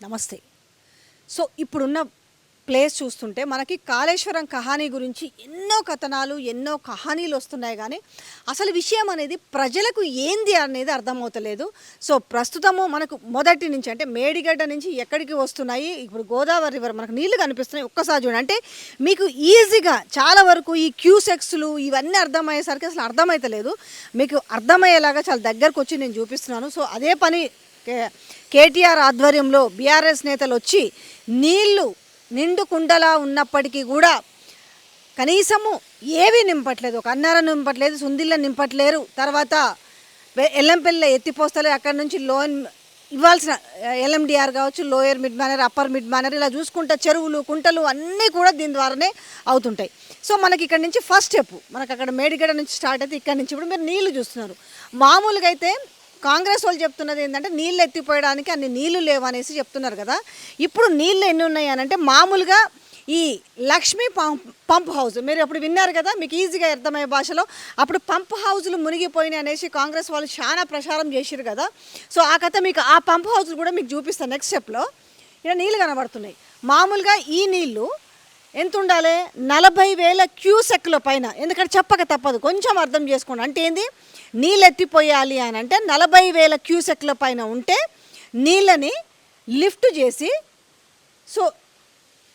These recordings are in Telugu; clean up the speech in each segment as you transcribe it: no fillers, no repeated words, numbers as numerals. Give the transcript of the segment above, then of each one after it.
నమస్తే. సో ఇప్పుడున్న ప్లేస్ చూస్తుంటే మనకి కాళేశ్వరం కహానీ గురించి ఎన్నో కథనాలు, ఎన్నో కహానీలు వస్తున్నాయి కానీ అసలు విషయం అనేది ప్రజలకు ఏంది అనేది అర్థమవుతలేదు. సో ప్రస్తుతము మనకు మొదటి నుంచి అంటే మేడిగడ్డ నుంచి ఎక్కడికి వస్తున్నాయి, ఇప్పుడు గోదావరి రివర్ మనకు నీళ్లు కనిపిస్తున్నాయి. ఒక్కసారి చూడండి, అంటే మీకు ఈజీగా చాలా వరకు ఈ క్యూసెక్స్లు ఇవన్నీ అర్థమయ్యేసరికి అసలు అర్థమవుతలేదు. మీకు అర్థమయ్యేలాగా చాలా దగ్గరకు వచ్చి నేను చూపిస్తున్నాను. సో అదే పని కేటీఆర్ ఆధ్వర్యంలో బీఆర్ఎస్ నేతలు వచ్చి నీళ్లు నిండు కుండలా ఉన్నప్పటికీ కూడా కనీసము ఏవి నింపట్లేదు. ఒక అన్నారం నింపట్లేదు, సుందిళ్ళ నింపట్లేరు. తర్వాత ఎల్లంపల్లిలో ఎత్తిపోస్తలేదు. అక్కడి నుంచి ఇవ్వాల్సిన ఎల్ఎండిఆర్ కావచ్చు, lower mid manner, upper mid manner, ఇలా చూసుకుంటే చెరువులు కుంటలు అన్నీ కూడా దీని ద్వారానే అవుతుంటాయి. సో మనకి ఇక్కడ నుంచి ఫస్ట్ స్టెప్ మనకు అక్కడ మేడిగడ్డ నుంచి స్టార్ట్ అయితే ఇక్కడ నుంచి ఇప్పుడు మీరు నీళ్లు చూస్తున్నారు. మామూలుగా అయితే కాంగ్రెస్ వాళ్ళు చెప్తున్నది ఏంటంటే నీళ్ళు ఎత్తిపోయడానికి అన్ని నీళ్లు లేవనేసి చెప్తున్నారు కదా. ఇప్పుడు నీళ్ళు ఎన్ని ఉన్నాయి అని అంటే మామూలుగా ఈ లక్ష్మీ పంప్ హౌస్ మీరు అప్పుడు విన్నారు కదా, మీకు ఈజీగా అర్థమయ్యే భాషలో. అప్పుడు పంప్ హౌజులు మునిగిపోయినాయి అనేసి కాంగ్రెస్ వాళ్ళు చాలా ప్రచారం చేశారు కదా. సో ఆ కథ మీకు ఆ పంప్ హౌజులు కూడా మీకు చూపిస్తాను నెక్స్ట్ స్టెప్లో. ఇక్కడ నీళ్ళు కనబడుతున్నాయి. మామూలుగా ఈ నీళ్ళు ఎంత ఉండాలి, 40,000 క్యూసెక్ల పైన. ఎందుకంటే చెప్పక తప్పదు, కొంచెం అర్థం చేసుకోండి. అంటే ఏంది, నీళ్ళు ఎత్తిపోయాలి అని అంటే 40,000 క్యూసెక్ల పైన ఉంటే నీళ్ళని లిఫ్ట్ చేసి, సో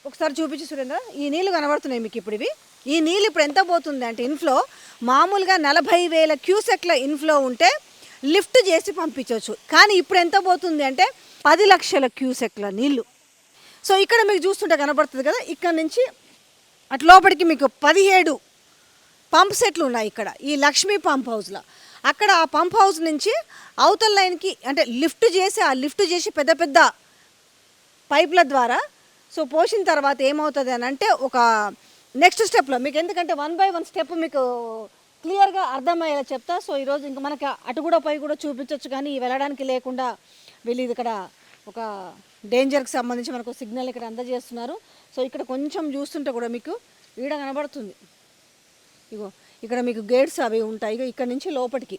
ఒకసారి చూపించి సురేంద్ర, ఈ నీళ్ళు కనబడుతున్నాయి మీకు ఇప్పుడు. ఈ నీళ్ళు ఇప్పుడు ఎంత పోతుంది అంటే ఇన్ఫ్లో మామూలుగా 40,000 క్యూసెక్ల ఇన్ఫ్లో ఉంటే లిఫ్ట్ చేసి పంపించవచ్చు. కానీ ఇప్పుడు ఎంత పోతుంది అంటే 10 లక్షల క్యూసెక్ల నీళ్ళు. సో ఇక్కడ మీకు చూస్తుంటే కనబడుతుంది కదా, ఇక్కడ నుంచి అటు లోపలికి మీకు 17 పంప్ సెట్లు ఉన్నాయి ఇక్కడ ఈ లక్ష్మీ పంప్ హౌస్లో. అక్కడ ఆ పంప్ హౌస్ నుంచి అవతల లైన్కి అంటే లిఫ్ట్ చేసి పెద్ద పెద్ద పైప్ల ద్వారా సో పోసిన తర్వాత ఏమవుతుంది అని అంటే ఒక నెక్స్ట్ స్టెప్లో మీకు, ఎందుకంటే 1 by 1 స్టెప్ మీకు క్లియర్గా అర్థమయ్యేలా చెప్తా. సో ఈరోజు ఇంకా మనకి అటు కూడా పై కూడా చూపించవచ్చు, కానీ వెళ్ళడానికి లేకుండా వీళ్ళు ఇది ఇక్కడ ఒక డేంజర్కి సంబంధించి మనకు సిగ్నల్ ఇక్కడ అందజేస్తున్నారు. సో ఇక్కడ కొంచెం చూస్తుంటే కూడా మీకు ఈడ కనబడుతుంది. ఇగో ఇక్కడ మీకు గేట్స్ అవి ఉంటాయి. ఇగో ఇక్కడ నుంచి లోపలికి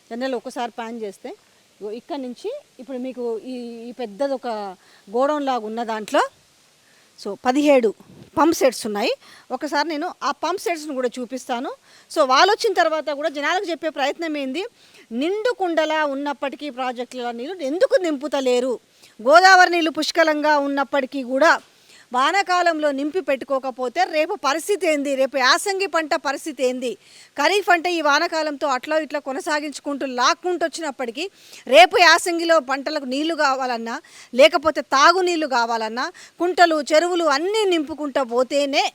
జనరల్ ఒకసారి ప్యాన్ చేస్తే ఇగో ఇక్కడ నుంచి ఇప్పుడు మీకు ఈ పెద్దది ఒక గోడౌన్ లాగా ఉన్న దాంట్లో సో 17 పంప్ సెట్స్ ఉన్నాయి. ఒకసారి నేను ఆ పంప్ సెట్స్ను కూడా చూపిస్తాను. సో వాళ్ళు వచ్చిన తర్వాత కూడా జనాలకు చెప్పే ప్రయత్నం ఏంది, నిండు కుండలా ఉన్నప్పటికీ ప్రాజెక్టుల నీళ్ళు ఎందుకు నింపుతలేరు, గోదావరి నీళ్ళు పుష్కలంగా ఉన్నప్పటికీ కూడా వానాకాలంలో నింపి పెట్టుకోకపోతే రేపు పరిస్థితి ఏంది, రేపు యాసంగి పంట పరిస్థితి ఏంది, ఖరీఫ్ అంటే ఈ వానాకాలంతో అట్లా ఇట్లా కొనసాగించుకుంటూ లాక్కుంటూ వచ్చినప్పటికీ రేపు యాసంగిలో పంటలకు నీళ్లు కావాలన్నా లేకపోతే తాగునీళ్ళు కావాలన్నా కుంటలు చెరువులు అన్నీ నింపుకుంటూ పోతేనే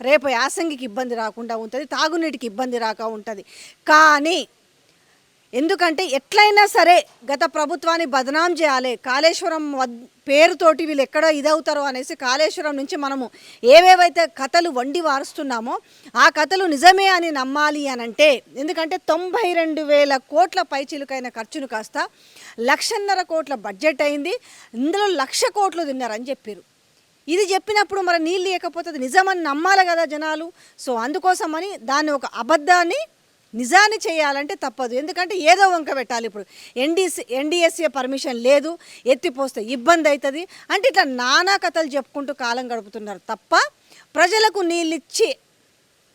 రేపు యాసంగికి ఇబ్బంది రాకుండా ఉంటుంది, తాగునీటికి ఇబ్బంది రాక ఉంటుంది. కానీ ఎందుకంటే ఎట్లయినా సరే గత ప్రభుత్వాన్ని బదనాం చేయాలి, కాళేశ్వరం పేరుతోటి వీళ్ళు ఎక్కడ ఇదవుతారో అనేసి కాళేశ్వరం నుంచి మనము ఏవేవైతే కథలు వండి వారుస్తున్నామో ఆ కథలు నిజమే అని నమ్మాలి అని అంటే, ఎందుకంటే 92,000 కోట్ల పైచిలుకైన ఖర్చును కాస్త 1,50,000 కోట్ల బడ్జెట్ అయింది, ఇందులో 1,00,000 కోట్లు తిన్నారని చెప్పారు. ఇది చెప్పినప్పుడు మరి నీళ్ళు లేకపోతే అది నిజమని నమ్మాలి కదా జనాలు. సో అందుకోసమని దాన్ని ఒక అబద్ధాన్ని నిజాన్ని చేయాలంటే తప్పదు. ఎందుకంటే ఏదో వంక పెట్టాలి. ఇప్పుడు ఎన్డీఎస్ఏ పర్మిషన్ లేదు, ఎత్తిపోస్తే ఇబ్బంది అవుతుంది అంటే ఇట్లా నానా కథలు చెప్పుకుంటూ కాలం గడుపుతున్నారు తప్ప ప్రజలకు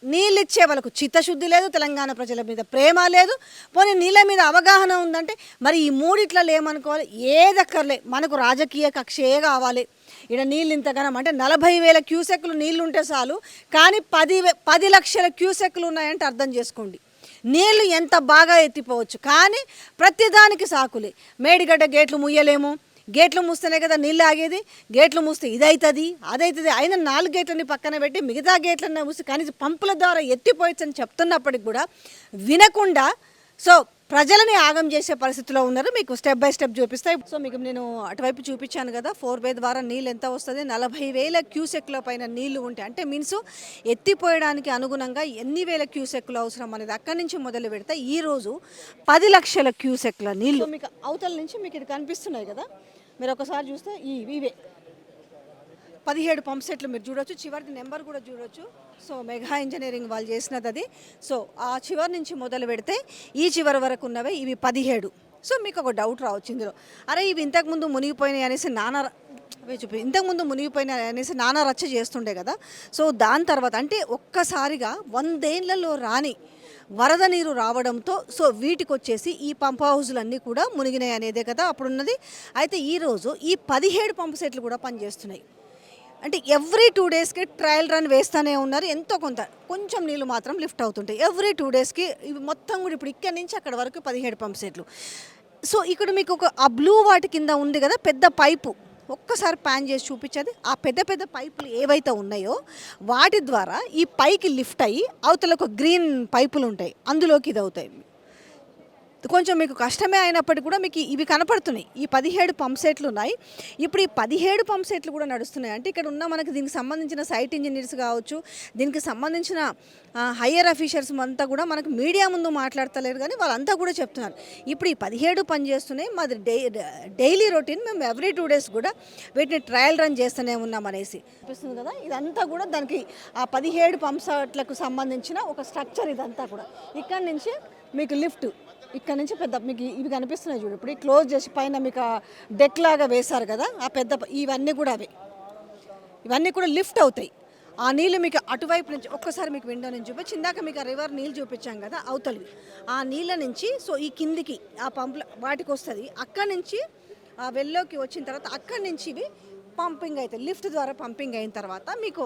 నీళ్ళిచ్చే వాళ్ళకు చిత్తశుద్ధి లేదు, తెలంగాణ ప్రజల మీద ప్రేమ లేదు. పోనీ నీళ్ళ మీద అవగాహన ఉందంటే మరి ఈ మూడిట్లలో ఏమనుకోవాలి, ఏదక్కర్లే, మనకు రాజకీయ కక్షే కావాలి. ఇక్కడ నీళ్ళు ఇంతగానం అంటే 40,000 క్యూసెక్లు నీళ్ళు ఉంటే చాలు, కానీ 10 లక్షల క్యూసెక్లు ఉన్నాయంటే అర్థం చేసుకోండి. నీళ్ళు ఎంత బాగా ఎత్తిపోవచ్చు, కానీ ప్రతిదానికి సాకులే. మేడిగడ్డ గేట్లు ముయ్యలేము, గేట్లు మూస్తేనే కదా నీళ్ళు ఆగేది, గేట్లు మూస్తే ఇదవుతుంది అదవుతుంది, అయినా 4 గేట్లని పక్కన పెట్టి మిగతా గేట్లన్నీ మూసి కనీసం పంపుల ద్వారా ఎత్తిపోయచ్చు అని చెప్తున్నప్పటికి కూడా వినకుండా సో ప్రజలని ఆగం చేసే పరిస్థితిలో ఉన్నారు. మీకు స్టెప్ బై స్టెప్ చూపిస్తాయి. సో మీకు నేను అటువైపు చూపించాను కదా, 4 ద్వారా నీళ్ళు ఎంత వస్తుంది, 40,000 క్యూసెక్ల పైన నీళ్లు ఉంటాయి. అంటే మీన్స్ ఎత్తిపోయడానికి అనుగుణంగా ఎన్ని వేల క్యూసెక్లు అవసరం అనేది అక్కడి నుంచి మొదలు పెడితే ఈరోజు 10 లక్షల క్యూసెక్ల నీళ్ళు మీకు అవతల నుంచి మీకు ఇది కనిపిస్తున్నాయి కదా. మీరు ఒకసారి చూస్తే ఇవే 17 పంప్ సెట్లు మీరు చూడొచ్చు, చివరిది నెంబర్ కూడా చూడొచ్చు. సో మెగా ఇంజనీరింగ్ వాళ్ళు చేసినది అది. సో ఆ చివరి నుంచి మొదలు పెడితే ఈ చివరి వరకు ఉన్నవే ఇవి 17. సో మీకు ఒక డౌట్ రావచ్చు ఇందులో, అరే ఇవి ఇంతకుముందు మునిగిపోయినాయి అనేసి నాన్న అవే చూపి ఇంతకుముందు మునిగిపోయిన అనేసి నానా రచ్చ చేస్తుండే కదా. సో దాని తర్వాత అంటే ఒక్కసారిగా 100 ఏళ్లలో రాని వరద నీరు రావడంతో సో వీటికొచ్చేసి ఈ పంప్ హౌజులన్నీ కూడా మునిగినాయి అనేదే కదా అప్పుడున్నది. అయితే ఈరోజు ఈ 17 పంపు సెట్లు కూడా పనిచేస్తున్నాయి. అంటే ఎవ్రీ 2 డేస్కి ట్రయల్ రన్ వేస్తూనే ఉన్నారు. ఎంతో కొంచెం నీళ్ళు మాత్రం లిఫ్ట్ అవుతుంటాయి ఎవ్రీ 2 డేస్కి. ఇవి మొత్తం కూడా ఇప్పుడు ఇక్కడి నుంచి అక్కడ వరకు 17 పంప్ సెట్లు. సో ఇక్కడ మీకు ఒక ఆ బ్లూ వాటి కింద ఉంది కదా పెద్ద పైపు, ఒక్కసారి ప్యాన్ చేసి చూపించేది. ఆ పెద్ద పెద్ద పైపులు ఏవైతే ఉన్నాయో వాటి ద్వారా ఈ పైకి లిఫ్ట్ అయ్యి అవతల ఒక గ్రీన్ పైపులు ఉంటాయి, అందులోకి ఇది అవుతాయి. కొంచెం మీకు కష్టమే అయినప్పటికీ కూడా మీకు ఇవి కనపడుతున్నాయి. ఈ 17 పంప్ సెట్లు ఉన్నాయి. ఇప్పుడు ఈ 17 పంప్ సెట్లు కూడా నడుస్తున్నాయి. అంటే ఇక్కడ ఉన్న మనకి దీనికి సంబంధించిన సైట్ ఇంజనీర్స్ కావచ్చు, దీనికి సంబంధించిన హయ్యర్ అఫీషియల్స్ అంతా కూడా మనకు మీడియా ముందు మాట్లాడతలేరు, కానీ వాళ్ళంతా కూడా చెప్తున్నారు ఇప్పుడు ఈ 17 పని చేస్తున్నాయి, మాది డైలీ రొటీన్, మేము ఎవ్రీ 2 డేస్ కూడా వీటిని ట్రయల్ రన్ చేస్తూనే ఉన్నాం అనేసి అనిపిస్తుంది కదా. ఇదంతా కూడా దానికి ఆ 17 పంప్ సెట్లకు సంబంధించిన ఒక స్ట్రక్చర్. ఇదంతా కూడా ఇక్కడ నుంచి మీకు లిఫ్ట్, ఇక్కడ నుంచి పెద్ద మీకు ఇవి కనిపిస్తున్నాయి చూడు. ఇప్పుడు క్లోజ్ చేసి పైన మీకు డెక్ లాగా వేశారు కదా, ఆ పెద్ద ఇవన్నీ కూడా అవే, ఇవన్నీ కూడా లిఫ్ట్ అవుతాయి. ఆ నీళ్ళు మీకు అటువైపు నుంచి ఒక్కసారి మీకు విండో నుంచి చూపించి, ఇందాక మీకు ఆ రివర్ నీళ్ళు చూపించాం కదా అవతలివి, ఆ నీళ్ళ నుంచి సో ఈ కిందికి ఆ పంపుల వాటికి వస్తుంది. అక్కడి నుంచి ఆ వెల్లోకి వచ్చిన తర్వాత అక్కడి నుంచి ఇవి పంపింగ్ అవుతాయి. లిఫ్ట్ ద్వారా పంపింగ్ అయిన తర్వాత మీకు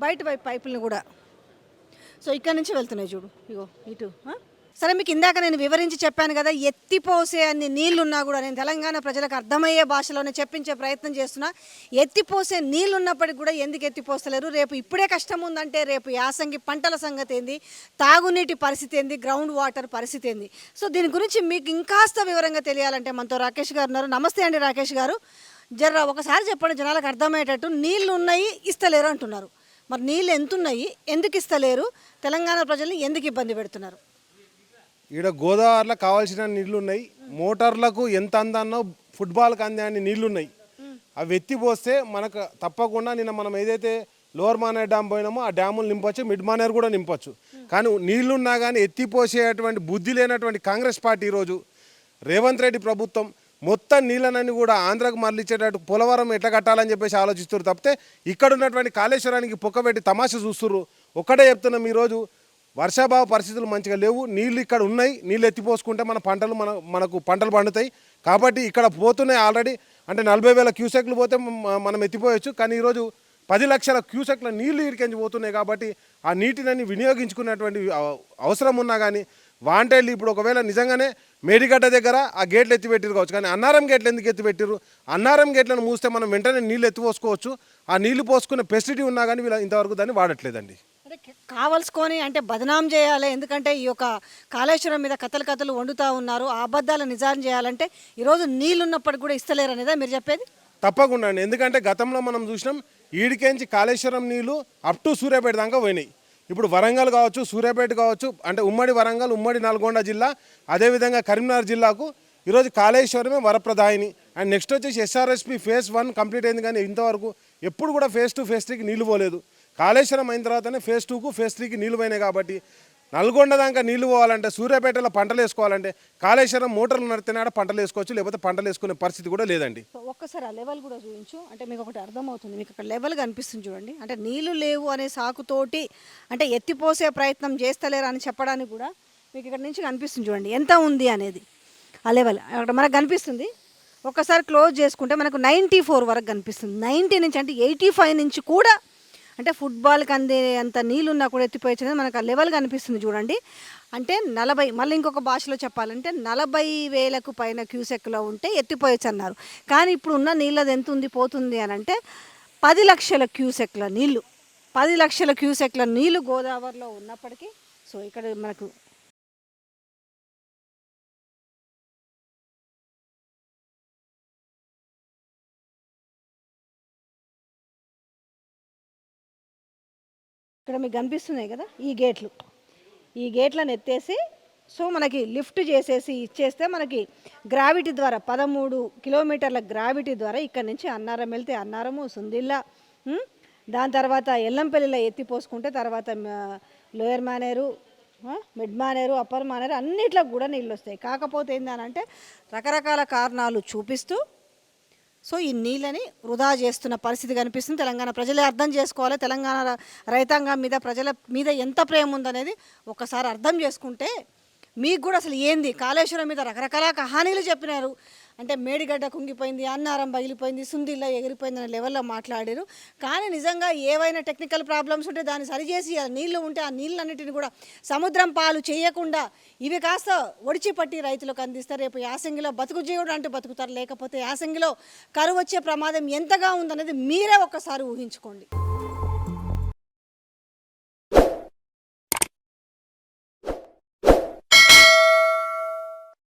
బయట వైపు పైపులను కూడా సో ఇక్కడ నుంచి వెళ్తున్నాయి చూడు, ఇగో ఇటు. సరే, మీకు ఇందాక నేను వివరించి చెప్పాను కదా, ఎత్తిపోసే అన్ని నీళ్లున్నా కూడా నేను తెలంగాణ ప్రజలకు అర్థమయ్యే భాషలోనే చెప్పించే ప్రయత్నం చేస్తున్నా. ఎత్తిపోసే నీళ్ళు ఉన్నప్పటికి కూడా ఎందుకు ఎత్తిపోస్తలేరు? రేపు ఇప్పుడే కష్టం ఉందంటే రేపు యాసంగి పంటల సంగతి ఏంది, తాగునీటి పరిస్థితి ఏంది, గ్రౌండ్ వాటర్ పరిస్థితి ఏంది? సో దీని గురించి మీకు ఇంకాస్త వివరంగా తెలియాలంటే మనతో రాకేష్ గారు ఉన్నారు. నమస్తే అండి రాకేష్ గారు. జర్రా ఒకసారి చెప్పండి జనాలకు అర్థమయ్యేటట్టు. నీళ్లు ఉన్నాయి ఇస్తలేరు అంటున్నారు, మరి నీళ్ళు ఎంత ఉన్నాయి, ఎందుకు ఇస్తలేరు, తెలంగాణ ప్రజల్ని ఎందుకు ఇబ్బంది పెడుతున్నారు? ఈడ గోదావరిలో కావాల్సిన నీళ్లు ఉన్నాయి, మోటార్లకు ఎంత అందన్నో ఫుట్బాల్కి అందే అన్ని నీళ్లు ఉన్నాయి. అవి ఎత్తిపోస్తే మనకు తప్పకుండా నిన్న మనం ఏదైతే లోవర్ మానేర్ డ్యామ్ పోయినామో ఆ డ్యాములు నింపొచ్చు, మిడ్ మానేర్ కూడా నింపొచ్చు. కానీ నీళ్లున్నా కానీ ఎత్తిపోసేటువంటి బుద్ధి లేనటువంటి కాంగ్రెస్ పార్టీ ఈరోజు రేవంత్ రెడ్డి ప్రభుత్వం మొత్తం నీళ్ళనన్నీ కూడా ఆంధ్రకు మరలిచ్చేటట్టు పోలవరం ఎట్లా కట్టాలని చెప్పేసి ఆలోచిస్తారు తప్పితే ఇక్కడ ఉన్నటువంటి కాళేశ్వరానికి పొక్కబెట్టి తమాషా చూస్తున్నారు. ఒక్కటే చెప్తున్నాం, ఈరోజు వర్షాభావ పరిస్థితులు మంచిగా లేవు, నీళ్ళు ఇక్కడ ఉన్నాయి, నీళ్ళు ఎత్తిపోసుకుంటే మనకు పంటలు పండుతాయి. కాబట్టి ఇక్కడ పోతున్నాయి ఆల్రెడీ, అంటే 40,000 క్యూసెక్లు పోతే మనం ఎత్తిపోయచ్చు. కానీ ఈరోజు 10 లక్షల క్యూసెక్ల నీళ్లు ఇడికెంచి పోతున్నాయి. కాబట్టి ఆ నీటిని వినియోగించుకునేటువంటి అవసరం ఉన్నా కానీ వాంటేళ్ళు ఇప్పుడు ఒకవేళ నిజంగానే మేడిగడ్డ దగ్గర ఆ గేట్లు ఎత్తిపెట్టిరు కావచ్చు, కానీ అన్నారం గేట్లు ఎందుకు ఎత్తిపెట్టిరు? అన్నారం గేట్లను మూస్తే మనం వెంటనే నీళ్ళు ఎత్తిపోసుకోవచ్చు. ఆ నీళ్లు పోసుకునే ఫెసిలిటీ ఉన్నా కానీ వీళ్ళు ఇంతవరకు దాన్ని వాడట్లేదండి. అంటే కావాల్సుకొని అంటే బదనాం చేయాలి, ఎందుకంటే ఈ యొక్క కాళేశ్వరం మీద కథలు వండుతూ ఉన్నారు. ఆ అబద్ధాలు నిజాన్ని చేయాలంటే ఈరోజు నీళ్ళు ఉన్నప్పటికి కూడా ఇస్తలేరు అనేదా మీరు చెప్పేది? తప్పకుండా అండి, ఎందుకంటే గతంలో మనం చూసినాం ఈడికేంచి కాళేశ్వరం నీళ్లు అప్ టు సూర్యాపేట దాకా పోయినాయి. ఇప్పుడు వరంగల్ కావచ్చు, సూర్యాపేట కావచ్చు, అంటే ఉమ్మడి వరంగల్, ఉమ్మడి నల్గొండ జిల్లా, అదేవిధంగా కరీంనగర్ జిల్లాకు ఈరోజు కాళేశ్వరమే వరప్రదాయిని. అండ్ నెక్స్ట్ వచ్చేసి ఎస్ఆర్ఎస్పి ఫేజ్ 1 కంప్లీట్ అయింది, కానీ ఇంతవరకు ఎప్పుడు కూడా ఫేజ్ 2 ఫేజ్ 3కి నీళ్లు పోలేదు. కాళేశ్వరం అయిన తర్వాతనే ఫేజ్ 2కు ఫేజ్ 3కి నీళ్లు పోయినాయి. కాబట్టి నల్గొండ దాకా నీళ్లు పోవాలంటే, సూర్యాపేటలో పంటలు వేసుకోవాలంటే కాళేశ్వరం మోటార్లు నడితేనే పంటలు వేసుకోవచ్చు, లేకపోతే పంటలు వేసుకునే పరిస్థితి కూడా లేదండి. ఒక్కసారి ఆ లెవెల్ కూడా చూపించు, అంటే మీకు ఒకటి అర్థమవుతుంది. మీకు అక్కడ లెవెల్ కనిపిస్తుంది చూడండి, అంటే నీళ్లు లేవు అనే సాకుతోటి అంటే ఎత్తిపోసే ప్రయత్నం చేస్తలేరు అని చెప్పడానికి కూడా మీకు ఇక్కడ నుంచి కనిపిస్తుంది చూడండి ఎంత ఉంది అనేది. ఆ లెవెల్ అక్కడ మనకు కనిపిస్తుంది. ఒక్కసారి క్లోజ్ చేసుకుంటే మనకు 94 వరకు కనిపిస్తుంది. 90 నుంచి అంటే 85 నుంచి కూడా అంటే ఫుట్బాల్కి అందే అంత నీళ్ళున్నా కూడా ఎత్తిపోయచ్చు. మనకు ఆ లెవెల్ కనిపిస్తుంది చూడండి. అంటే 40, మళ్ళీ ఇంకొక భాషలో చెప్పాలంటే 40,000కు పైన క్యూసెక్లో ఉంటే ఎత్తిపోయచ్చు అన్నారు. కానీ ఇప్పుడు ఉన్న నీళ్ళది ఎంత ఉంది పోతుంది అని అంటే 10 లక్షల క్యూసెక్ల నీళ్ళు, 10 లక్షల క్యూసెక్ల నీళ్ళు గోదావరిలో ఉన్నప్పటికీ సో ఇక్కడ మనకు ఇక్కడ మీకు కనిపిస్తున్నాయి కదా ఈ గేట్లను ఎత్తేసి సో మనకి లిఫ్ట్ చేసేసి ఇచ్చేస్తే మనకి గ్రావిటీ ద్వారా 13 కిలోమీటర్ల గ్రావిటీ ద్వారా ఇక్కడ నుంచి అన్నారం వెళ్తే అన్నారము, సుందిల్లా, దాని తర్వాత ఎల్లంపల్లిలో ఎత్తిపోసుకుంటే తర్వాత lower Maneru, mid Maneru, upper Maneru అన్నిట్లో కూడా నీళ్ళు వస్తాయి. కాకపోతే ఏంటంటే రకరకాల కారణాలు చూపిస్తూ సో ఈ నీళ్ళని వృధా చేస్తున్న పరిస్థితి కనిపిస్తుంది. తెలంగాణ ప్రజలే అర్థం చేసుకోవాలి. తెలంగాణ రైతాంగం మీద ప్రజల మీద ఎంత ప్రేమ ఉందనేది ఒకసారి అర్థం చేసుకుంటే మీకు కూడా అసలు ఏంది కాళేశ్వరం మీద రకరకాల కహానీలు చెప్పినారు. అంటే మేడిగడ్డ కుంగిపోయింది, అన్నారం పగిలిపోయింది, సుందిల్ల ఎగిరిపోయింది అనే లెవెల్లో మాట్లాడారు. కానీ నిజంగా ఏవైనా టెక్నికల్ ప్రాబ్లమ్స్ ఉంటే దాన్ని సరిచేసి ఆ నీళ్లు ఉంటే ఆ నీళ్ళన్నిటిని కూడా సముద్రం పాలు చేయకుండా ఇవి కాస్త ఒడిచిపట్టి రైతులకు అందిస్తారు. రేపు యాసంగిలో బతుకు జీవుడు అంటూ బతుకుతారు, లేకపోతే యాసంగిలో కరువు వచ్చే ప్రమాదం ఎంతగా ఉందనేది మీరే ఒక్కసారి ఊహించుకోండి.